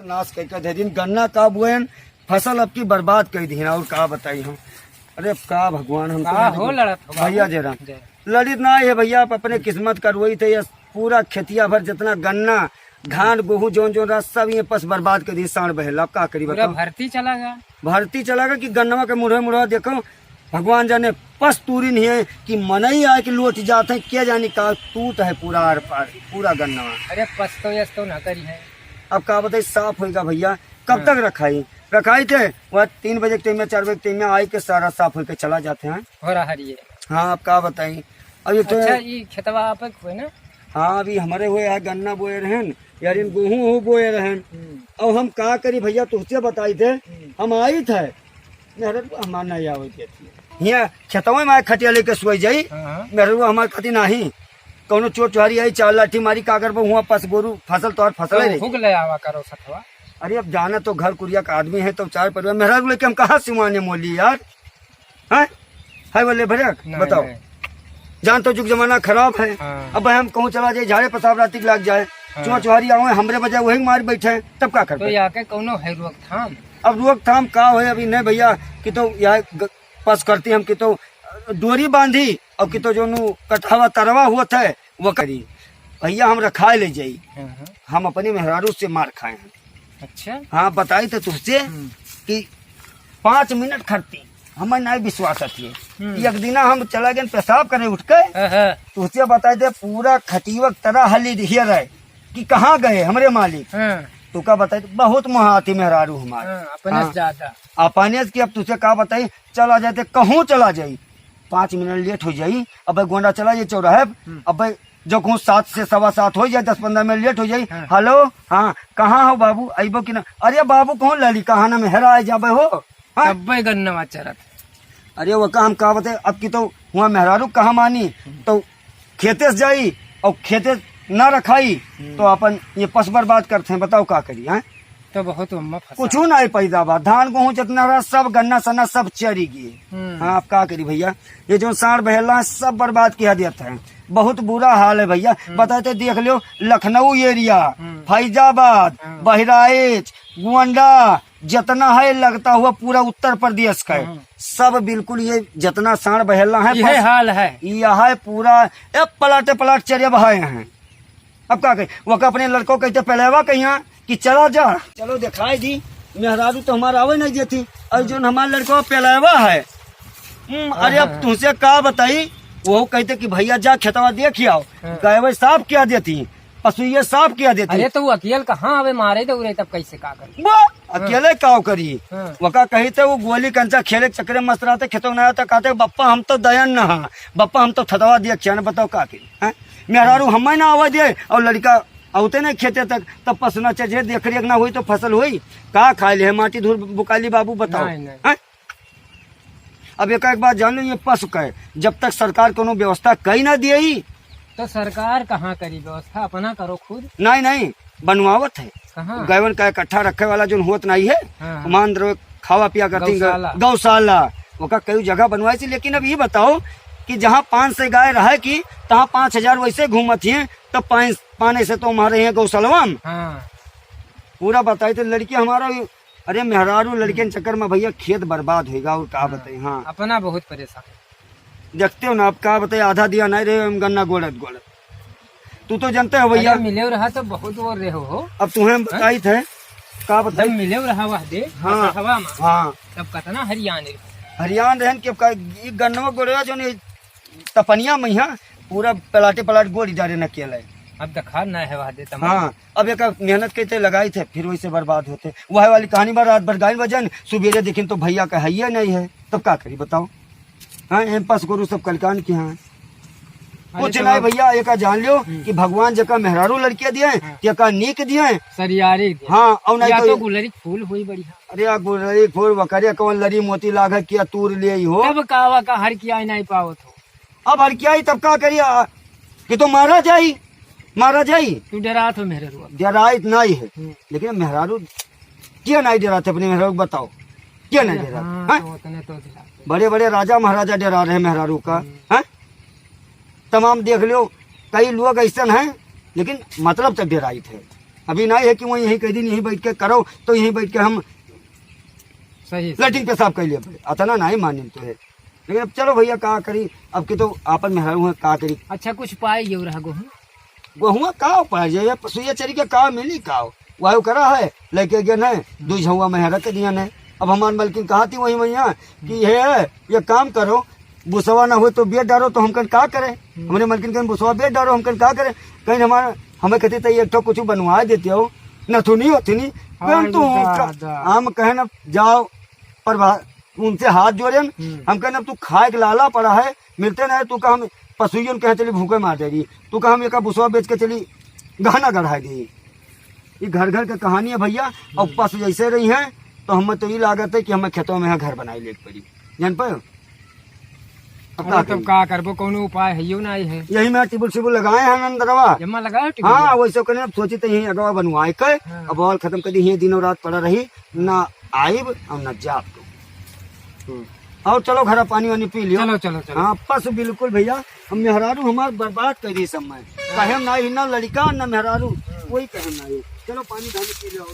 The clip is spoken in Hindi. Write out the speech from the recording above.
नाश करके दे दिन गन्ना का बुएन फसल अब की बर्बाद कर दी और का बताई हम। अरे का भगवान हम हो लड़त हो भैया जरा लड़ित ना है भैया, आप अपने किस्मत करवई थे। ये पूरा खेतिया भर जितना गन्ना धान गेहूं जोन जोन रहा सब ये पस बर्बाद कर दी। साढ़ बहेला का करी बताओ। भर्ती चला गया, भर्ती चला गया कि गन्नवा के मुढ़े मुढ़ा देखो भगवान जाने पस तूरी नहीं है कि मनई आए कि लौट जाते हैं। क्या जाने का टूट है पूरा आर पार पूरा गन्नवा। अरे पस्तो यस्तो ना करी है। अब का बताइए साफ होगा भैया। कब तक रखाई थे वह 3 बजे के टाइम में 4 बजे के टाइम में आई के सारा साफ होकर चला जाते हैं। हो रहा है ये। हाँ अब का बताइए अब ये तो अच्छा ये खेतवा आप हुए ना। हाँ अभी हमारे हुए है गन्ना बोए रहन यार इन गेहूँ बोए रहन। अब हम का करी भैया तुझसे बताई थे हम आई थे हमारे नहीं आवे यहाँ खेतवा में खटिया लेके सोई जाई मेरे हमारे खातिर नहीं कौनो चोट चुहारी आई चार लाठी मारी कागर पर हुआ पस गोरू फसल तो फसल भूख ले आवा करो सतवा। अरे अब जाना तो घर कुरिया का आदमी है तो चार परिवार मेहरा लेके हम कहाँ सिमाने मोली यार है बोले भरक बताओ। जान तो जुग जमाना खराब है। अब हम कहूँ चला जाए झाड़े पसाब राती लग जाए चुहा चुहारी आवे हमरे बजाय वही मार बैठे तब का कर तो आके कौनो है रोकथाम। अब रोकथाम का हो अभी नहीं भैया कि तो यहाँ पास करती हम कि तो डोरी बांधी और कि तो जो कटहवा तरवा हुआ था वो करी भैया हम रखा ले जाई। हम अपनी मेहरारू से मार खाए हैं। अच्छा हाँ बताई तो तुझसे कि 5 मिनट खड़ती हमें नहीं विश्वास थी। एक दिन हम चला गए पेशाब करे उठ के तुझसे बताई दे पूरा खटीवक तरह हली दिखिए रहे कि कहाँ गए हमारे मालिक। तू का बताई बहुत महाती मेहरारू हमारे अपने ज्यादा अपने की। अब तुझसे का बताई चला जाते कहूँ चला जाई 5 मिनट लेट हो जाई। अब गोंडा चला जाए चौराहे अब जो कहूँ 7 से 7:15 हो जाए 10-15 मिनट लेट हो जाई। हेलो हाँ कहाँ हो बाबू अबो कि ना। अरे बाबू कौन लली कहा ना मेहरा आए जाबे हो गन्नवा चरत। अरे वो का हम का बताए अब की तो वहाँ मेहरारू कहाँ मानी तो खेते से जाई और खेते न रखाई तो अपन ये पस बर्बाद करते हैं। बताओ का करी है तो बहुत कुछ नहीं पैदावार धान गेहूँ जितना रहा सब गन्ना सन्ना सब चरी गए। हाँ आप का करी भैया ये जो साढ़ बहेला है सब बर्बाद किया देते हैं। बहुत बुरा हाल है भैया। बताते देख लो लखनऊ एरिया फैजाबाद बहराइच गोंडा जितना है लगता हुआ पूरा उत्तर प्रदेश का सब बिल्कुल ये जितना साढ़ बहेला है ये हाल है। यह है पूरा पलाट चरिया बहाए हैं। अब क्या कहे वो अपने लड़कों कहते पहलेवा कहीं कि चला जा चलो दिखाई दी मेहरारू तो हमारा आवे नहीं देती और जो हमारे लड़कों पहलेवा है। अरे अब तुझसे का बताई वो कहते कि भैया जा खेतवा देख आओ गाय साफ किया देती पशु ये साफ किया देती। अरे तो वो अकेले कहाँ आवे मारे तो तब कैसे का करी वो अकेले का करी वका कही थे वो गोली कंचा खेले चक्रे मस्त रहते खेतों में आया कहते बप्पा हम तो दयन न बप्पा हम तो थतवा दिया न बताओ का करी मेहरारू हमें ना आवा दे और लड़का आते नहीं खेते तक तब पसना चाहिए देख रेख ना हुई तो फसल हुई का खा ले माटी धूल बुकाली बाबू बताओ। अब एक बात जान लो ये पशु का जब तक सरकार कोनो व्यवस्था कही ना दिए तो सरकार कहाँ करी व्यवस्था अपना करो खुद। नहीं बनवावत है गैवन का इकट्ठा रखे वाला जो होत नहीं है मान दो खावा पिया करती गौशाला वो का कई जगह बनवाई थी। लेकिन अब ये बताओ कि जहाँ 5 से गाय रहे की तहाँ 5000 वैसे घूमत है तब पाने से तो हमारे यहाँ गौशाला में पूरा बताई तो लड़की हमारा अरे मेहरारू लड़के के चक्कर में भैया खेत बर्बाद होगा और का बताए। हाँ अपना बहुत परेशान देखते हो ना आप का बताए आधा दिया नहीं रहे गन्ना गोड़त तू तो जानते हो भैया मिले रहा तो बहुत और रहे हो। अब तुम्हें बताई थे का बताई मिले रहा वह दे हाँ तब कतना हरियाण रहन के गन्नवा गोड़ा जो तपनिया में पूरा पलाट गोली डाले न किया अब दखा न है वह दे। हाँ अब एक मेहनत करते लगाई थे फिर वैसे बर्बाद होते वह वाली कहानी बार रात भर गाय बजन सुबेरे देखें तो भैया का है नहीं है तब क्या करी बताओ। हाँ एम पास गुरु सब कलकान की हाँ कुछ नहीं भैया एक जान लो कि भगवान जका मेहरारू लड़कियां दिए का नीक दिए सरियारी हाँ और नहीं तो गुलरी फूल हुई बढ़िया। अरे गुलरी फूल वकरिया कौन लरी मोती लाग किया तूर ले हो तब कावा का हर किया नहीं पाओ तो अब हर किया तब का करिए कि तो मारा जाई तू डरा तो मेहरारू डराइत नहीं है लेकिन मेहरारू क्या नहीं डराते अपने मेहरारू बताओ क्या नहीं डरा बड़े बड़े राजा महाराजा डरा रहे मेहरारू का है तमाम देख लो कई लोग ऐसा हैं लेकिन मतलब तक डराई थे अभी नहीं है कि वो यही कह दिन यहीं बैठ के करो तो यहीं बैठ के हम सही लेटिंग पेशाब कर लिए पड़े अतना नहीं माने तो है। लेकिन अब चलो भैया का करी, अब के तो आपन में है का करी। अच्छा कुछ पाई ये रहा गेहूँ गहुआ का पाए जाए पसुइया चरी के का मिली का वायु करा है लेके गए न दू झुआ में रख दिया ने। अब हमार मलकिन कहा थी वही मैया कि है ये काम करो बुसवा ना हो तो बेट डालो तो हमकन का करे। हमने मलकिन कहीं बुसवा बेट डालो हमकन का करे। कहीं हमारा हमें कहते थे एक ठो कुछ बनवा देते हो नथुनी होथुनी तू हम कहे न जाओ पर उनसे हाथ जोड़े हम कहने अब तू खाए के लाला पड़ा है मिलते ना तू का हम पसुइयन कहे चली भूखे मार दे रही तू का हम एक बुसवा बेच के चली गहना गढ़ा गई। ये घर घर की कहानी है भैया। और पशु जैसे रही है तो हमें तो ये लागत है कि हमें खेतों में घर बनाई ले पड़ी जान पाए। तब का करबो कोनो उपाय है यो नहीं है। यही मैं टिबुल सिबुल लगाए हैं अंदरवा जमा लगा हाँ वैसे कहने अब सोची तो यही अगवा बनवाए के अब बॉल खत्म कर दी यही दिनों रात पड़ा रही ना आइब और न जाब तो और चलो घर पानी वानी पी लियो। चलो चलो चलो हाँ बस बिल्कुल भैया हम मेहरारू हमार बर्बाद कर दी समय कहे ना लड़का ना मेहरारू कोई कहे ना चलो पानी धानी पी लियो।